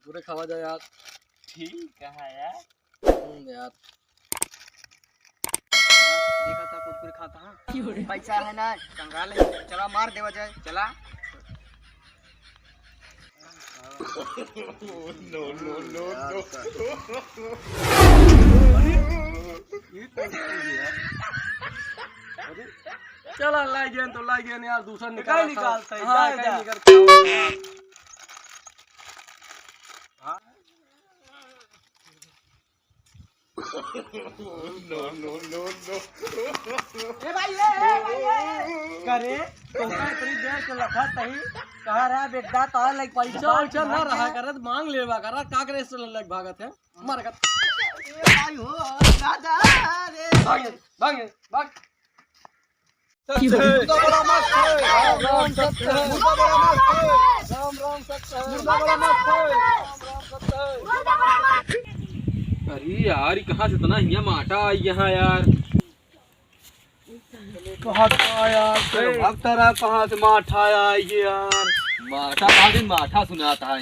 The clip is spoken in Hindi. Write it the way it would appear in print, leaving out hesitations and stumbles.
पूरे खावा जाए यार। ठीक है यार। यार देखा था कुरकुरे खाता हाँ। पैसा है ना कंगाल है, चला मार देवा जाए चला। No no no no. चला लाई गया तो लाई गया यार, दूसरा निकाल निकालता है, हाँ जा, कहीं जा। निकल नो नो नो नो। ए भाई करे तुमका इतनी देर से लखा तही कहा रहा बेटा तार लग पैसा चल ना रहा करत मांग लेवा करा का करे से लग भागत है मार कर ए भाई हो दादा रे भाग भाग भाग मुर्गा बड़ा मस्त है राम राम सत्य है मुर्गा बड़ा मस्त है राम राम सत्य है मुर्गा बड़ा मस्त है राम राम सत्य है। अरे यार कहाँ से इतना हिया माटा आई यहाँ यार, कहाँ से आया भक्त रहा, कहाँ से माठा आया ये यार, माठा कहाँ दिन माठा सुनाता है।